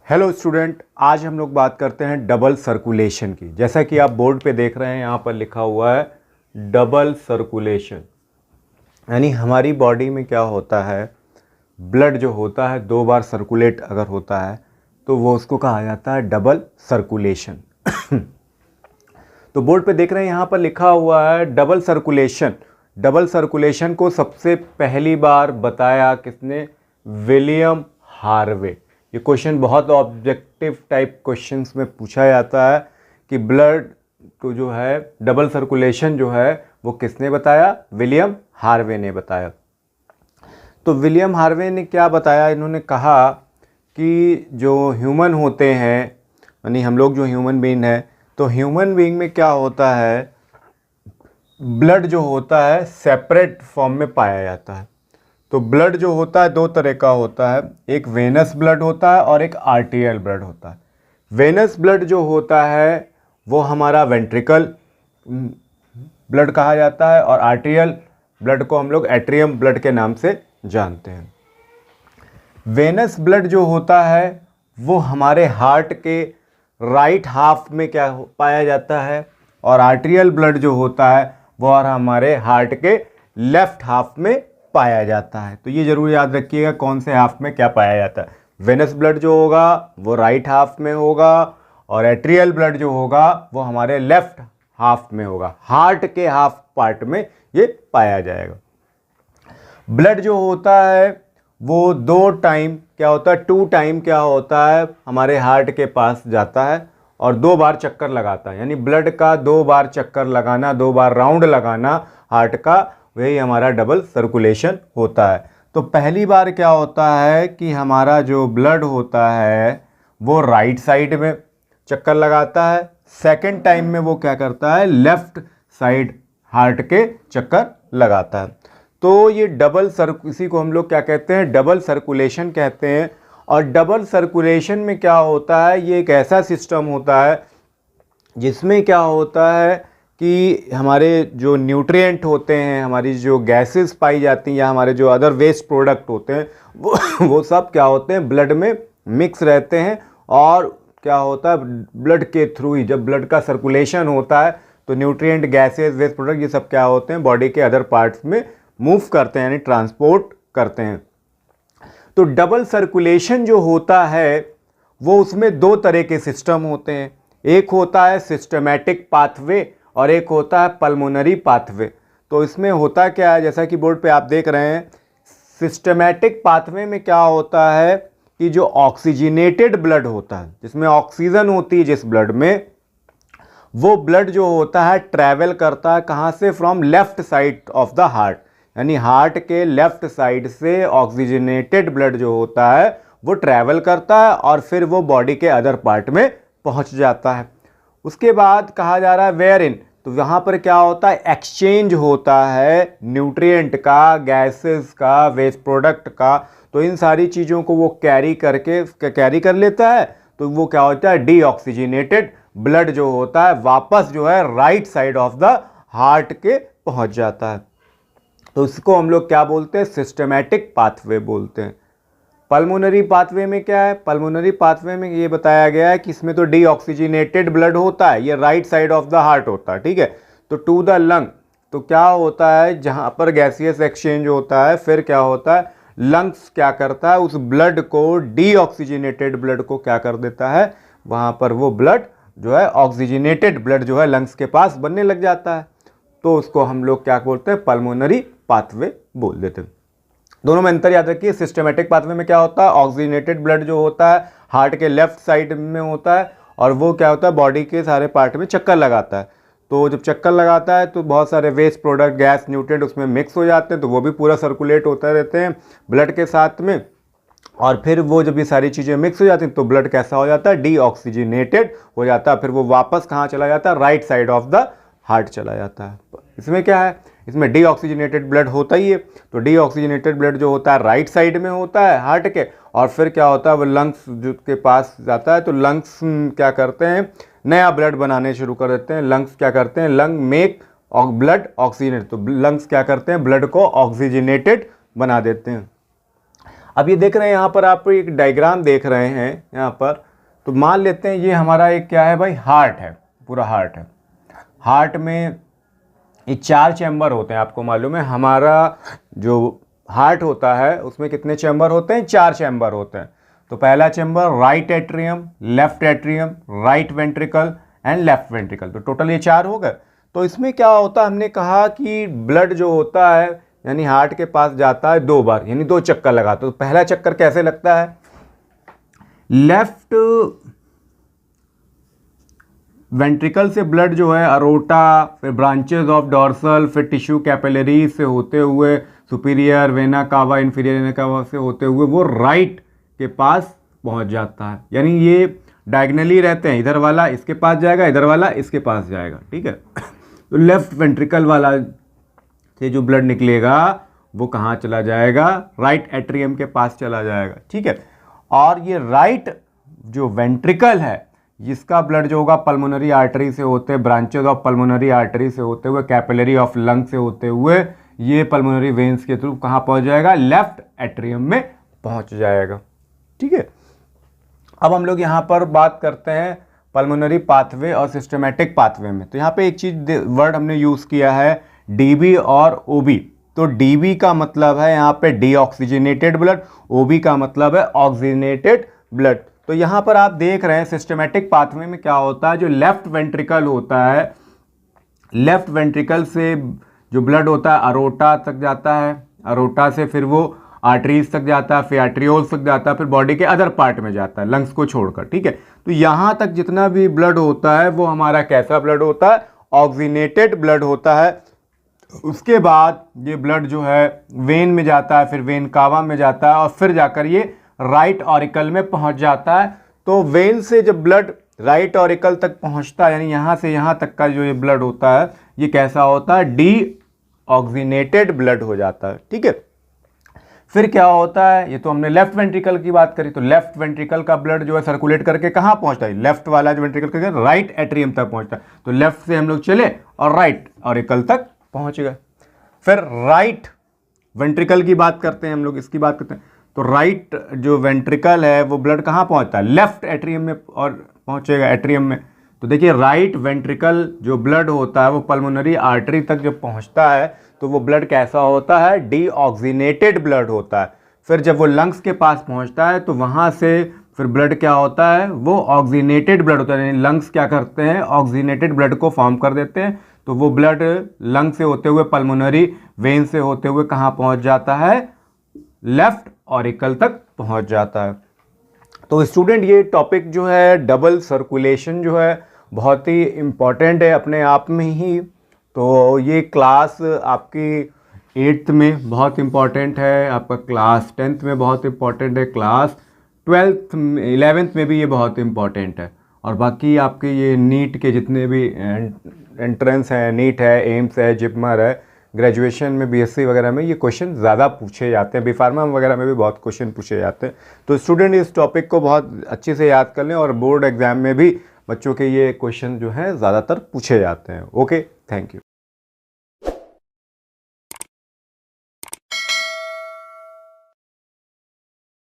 Hello student, आज हम लोग बात करते हैं डबल सर्कुलेशन की। जैसा कि आप बोर्ड पे देख रहे हैं, यहाँ पर लिखा हुआ है डबल सर्कुलेशन। यानी हमारी बॉडी में क्या होता है, ब्लड जो होता है 2 बार सर्कुलेट अगर होता है तो वो उसको कहा जाता है डबल सर्कुलेशन। तो बोर्ड पे देख रहे हैं, यहाँ पर लिखा हुआ है डबल सर्कुलेशन। डबल सर्कुलेशन को सबसे पहली बार बताया किसने? William Harvey. ये क्वेश्चन बहुत ऑब्जेक्टिव टाइप क्वेश्चंस में पूछा जाता है कि ब्लड को जो है डबल सर्कुलेशन जो है वो किसने बताया? विलियम हार्वे ने बताया। तो विलियम हार्वे ने क्या बताया? इन्होंने कहा कि जो ह्यूमन होते हैं, यानी हम लोग जो ह्यूमन बीइंग है, तो ह्यूमन बीइंग में क्या होता है, ब्लड जो होता है सेपरेट फॉर्म में पाया जाता है। तो ब्लड जो होता है 2 तरह का होता है, एक वेनस ब्लड होता है और एक आर्टेरियल ब्लड होता है। वेनस ब्लड जो होता है वो हमारा वेंट्रिकल ब्लड कहा जाता है और आर्टेरियल ब्लड को हम लोग एट्रियम ब्लड के नाम से जानते हैं। वेनस ब्लड जो होता है वो हमारे हार्ट के राइट हाफ में क्या पाया जाता है, और आर्टेरियल ब्लड जो होता है वो हमारे हार्ट के लेफ्ट हाफ में पाया जाता है। तो ये जरूर याद रखिएगा कौन से हाफ में क्या पाया जाता है। वेनस ब्लड जो होगा वो राइट हाफ में होगा और एट्रियल ब्लड जो होगा वो हमारे लेफ्ट हाफ में होगा। हार्ट के हाफ पार्ट में ये पाया जाएगा। ब्लड जो होता है वो 2 टाइम क्या होता है, 2 टाइम क्या होता है, हमारे हार्ट के पास जाता है और 2 बार चक्कर लगाता है। यानी ब्लड का 2 बार चक्कर लगाना, 2 बार राउंड लगाना हार्ट का, वही हमारा डबल सर्कुलेशन होता है। तो पहली बार क्या होता है कि हमारा जो ब्लड होता है वो राइट साइड में चक्कर लगाता है। सेकंड टाइम में वो क्या करता है, लेफ्ट साइड हार्ट के चक्कर लगाता है। तो ये इसी को हम लोग क्या कहते हैं, डबल सर्कुलेशन कहते हैं। और डबल सर्कुलेशन में क्या होता है, ये एक ऐसा सिस्टम होता है जिसमें क्या होता है कि हमारे जो न्यूट्रिएंट होते हैं, हमारी जो गैसेस पाई जाती हैं या हमारे जो अदर वेस्ट प्रोडक्ट होते हैं वो सब क्या होते हैं, ब्लड में मिक्स रहते हैं। और क्या होता है, ब्लड के थ्रू ही जब ब्लड का सर्कुलेशन होता है तो न्यूट्रिएंट, गैसेस, वेस्ट प्रोडक्ट ये सब क्या होते हैं, बॉडी के अदर पार्ट्स में मूव करते हैं, यानी ट्रांसपोर्ट करते हैं। तो डबल सर्कुलेशन जो होता है वो उसमें 2 तरह के सिस्टम होते हैं। एक होता है सिस्टमैटिक पाथवे और एक होता है पल्मोनरी पाथवे। तो इसमें होता क्या है, जैसा कि बोर्ड पे आप देख रहे हैं, सिस्टमैटिक पाथवे में क्या होता है कि जो ऑक्सीजनेटेड ब्लड होता है, जिसमें ऑक्सीजन होती है जिस ब्लड में, वो ब्लड जो होता है ट्रैवल करता है कहाँ से, from left side of the heart. यानी हार्ट के लेफ्ट साइड से ऑक्सीजनेटेड ब्लड जो होता है वो ट्रैवल करता है और फिर वो बॉडी के अदर पार्ट में पहुंच जाता है। उसके बाद कहा जा रहा है वेयर इन, तो यहाँ पर क्या होता है, एक्सचेंज होता है न्यूट्रिएंट का, गैसेस का, वेस्ट प्रोडक्ट का। तो इन सारी चीज़ों को वो कैरी कर लेता है। तो वो क्या होता है, डीऑक्सीजनेटेड ब्लड जो होता है वापस जो है right side of the heart के पहुंच जाता है। तो इसको हम लोग क्या बोलते हैं, सिस्टमैटिक पाथवे बोलते हैं। पल्मोनरी पाथवे में क्या है, पल्मोनरी पाथवे में ये बताया गया है कि इसमें तो डीऑक्सीजनेटेड ब्लड होता है, ये right side of the heart होता है, ठीक है। तो टू द लंग, तो क्या होता है, जहां पर गैसियस एक्सचेंज होता है, फिर क्या होता है, लंग्स क्या करता है, उस ब्लड को, डीऑक्सीजनेटेड ब्लड को क्या कर देता है, वहां पर वो ब्लड जो है ऑक्सीजनेटेड ब्लड जो है लंग्स के पास बनने लग जाता है। तो उसको हम लोग क्या बोलते हैं, पल्मोनरी पाथवे बोल देते हैं। दोनों में अंतर याद रखिए। सिस्टमैटिक पाथवे में क्या होता है, ऑक्सीजनेटेड ब्लड जो होता है हार्ट के लेफ्ट साइड में होता है और वो क्या होता है, बॉडी के सारे पार्ट में चक्कर लगाता है। तो जब चक्कर लगाता है तो बहुत सारे वेस्ट प्रोडक्ट, गैस, न्यूट्रिएंट उसमें मिक्स हो जाते हैं, तो वो भी पूरा सर्कुलेट होते रहते हैं ब्लड के साथ में। और फिर वो जब ये सारी चीज़ें मिक्स हो जाती हैं तो ब्लड कैसा हो जाता है, डीऑक्सीजनेटेड हो जाता है। फिर वो वापस कहाँ चला जाता है, right side of the heart चला जाता है। इसमें क्या है, इसमें डीऑक्सीजनेटेड ब्लड होता ही है। तो डीऑक्सीजनेटेड ब्लड जो होता है राइट साइड में होता है हार्ट के, और फिर क्या होता है, वो लंग्स जो के पास जाता है। तो लंग्स क्या करते हैं, नया ब्लड बनाने शुरू कर देते हैं। लंग्स क्या करते हैं, लंग मेक ब्लड ऑक्सीजनेट। तो लंग्स क्या करते हैं, ब्लड को ऑक्सीजनेटेड बना देते हैं। अब ये देख रहे हैं यहाँ पर आप एक डायग्राम देख रहे हैं यहाँ पर, तो मान लेते हैं ये हमारा एक क्या है भाई, हार्ट है, पूरा हार्ट है। हार्ट में ये 4 चैम्बर होते हैं, आपको मालूम है हमारा जो हार्ट होता है उसमें कितने चैम्बर होते हैं, 4 चैम्बर होते हैं। तो पहला chamber right atrium, left atrium, right ventricle and left ventricle, तो टोटल ये 4 हो गए। तो इसमें क्या होता है, हमने कहा कि ब्लड जो होता है यानी हार्ट के पास जाता है 2 बार, यानी 2 चक्कर लगाता है। तो पहला चक्कर कैसे लगता है, लेफ्ट वेंट्रिकल से ब्लड जो है अरोटा, फिर ब्रांचेस ऑफ डॉर्सल, फिर टिश्यू कैपिलरी से होते हुए superior vena cava, inferior vena cava से होते हुए वो राइट के पास पहुंच जाता है। यानी ये डायगनली रहते हैं, इधर वाला इसके पास जाएगा, इधर वाला इसके पास जाएगा, ठीक है। तो लेफ्ट वेंट्रिकल वाला से जो ब्लड निकलेगा वो कहाँ चला जाएगा, राइट एट्रियम के पास चला जाएगा, ठीक है। और ये राइट जो वेंट्रिकल है जिसका ब्लड जो होगा पल्मोनरी आर्टरी से होते, ब्रांचेस ऑफ पल्मोनरी आर्टरी से होते हुए, कैपिलरी ऑफ लंग से होते हुए ये पल्मोनरी वेन्स के थ्रू कहाँ पहुँच जाएगा, लेफ्ट एट्रियम में पहुँच जाएगा, ठीक है। अब हम लोग यहाँ पर बात करते हैं पल्मोनरी पाथवे और सिस्टमेटिक पाथवे में। तो यहाँ पे एक चीज़ वर्ड हमने यूज़ किया है डीबी और ओबी। तो डीबी का मतलब है यहाँ पे डीऑक्सीजनेटेड ब्लड, ओबी का मतलब है ऑक्सीजनेटेड ब्लड। तो यहाँ पर आप देख रहे हैं सिस्टमेटिक पाथवे में क्या होता है, जो लेफ्ट वेंट्रिकल होता है, लेफ्ट वेंट्रिकल से जो ब्लड होता है अरोटा तक जाता है, अरोटा से फिर वो आर्टरीज तक जाता है, फिर आर्ट्रियोल्स तक जाता है, फिर बॉडी के अदर पार्ट में जाता है, लंग्स को छोड़कर, ठीक है। तो यहाँ तक जितना भी ब्लड होता है वो हमारा कैसा ब्लड होता है, ऑक्सीजनेटेड ब्लड होता है। उसके बाद ये ब्लड जो है वेन में जाता है, फिर वेन कावा में जाता है और फिर जाकर ये राइट ऑरिकल में पहुंच जाता है। तो वेन से जब ब्लड राइट ऑरिकल तक पहुंचता है, यानी यहाँ से यहाँ तक का जो ये ब्लड होता है ये कैसा होता है, डी ऑक्सीजनेटेड ब्लड हो जाता है, ठीक है। फिर क्या होता है, ये तो हमने लेफ्ट वेंट्रिकल की बात करी, तो लेफ्ट वेंट्रिकल का ब्लड जो है सर्कुलेट करके कहाँ पहुंचता है, लेफ्ट वाला जो वेंट्रिकल करके राइट एट्रियम तक पहुंचता है। तो लेफ्ट से हम लोग चले और राइट ऑरिकल तक पहुंच गए। फिर राइट वेंट्रिकल की बात करते हैं हम लोग, इसकी बात करते हैं। तो राइट जो वेंट्रिकल है वो ब्लड कहाँ पहुंचता है, लेफ्ट एट्रियम में और पहुंचेगा एट्रियम में। तो देखिए राइट वेंट्रिकल जो ब्लड होता है वो पल्मोनरी आर्टरी तक जब पहुंचता है तो वो ब्लड कैसा होता है, डीऑक्सीजनेटेड ब्लड होता है। फिर जब वो लंग्स के पास पहुंचता है तो वहां से फिर ब्लड क्या होता है, वो ऑक्सीजनेटेड ब्लड होता है। यानी लंग्स क्या करते हैं, ऑक्सीजनेटेड ब्लड को फॉर्म कर देते हैं। तो वो ब्लड लंग से होते हुए पल्मोनरी वेन से होते हुए कहाँ पहुंच जाता है, लेफ्ट ऑरिकल तक पहुंच जाता है। तो स्टूडेंट ये टॉपिक जो है डबल सर्कुलेशन जो है बहुत ही इम्पॉर्टेंट है अपने आप में ही। तो ये क्लास आपकी 8th में बहुत इम्पॉर्टेंट है, आपका क्लास 10th में बहुत इम्पॉर्टेंट है, क्लास 12th 11th में भी ये बहुत इम्पॉर्टेंट है। और बाकी आपके ये नीट के जितने भी एंट्रेंस है, नीट है, एम्स है, जिपमर है, ग्रेजुएशन में बीएससी वगैरह में ये क्वेश्चन ज़्यादा पूछे जाते हैं, बी फार्मा वगैरह में भी बहुत क्वेश्चन पूछे जाते हैं। तो स्टूडेंट इस टॉपिक को बहुत अच्छे से याद कर लें और बोर्ड एग्जाम में भी बच्चों के ये क्वेश्चन जो हैं ज़्यादातर पूछे जाते हैं। Okay, thank you.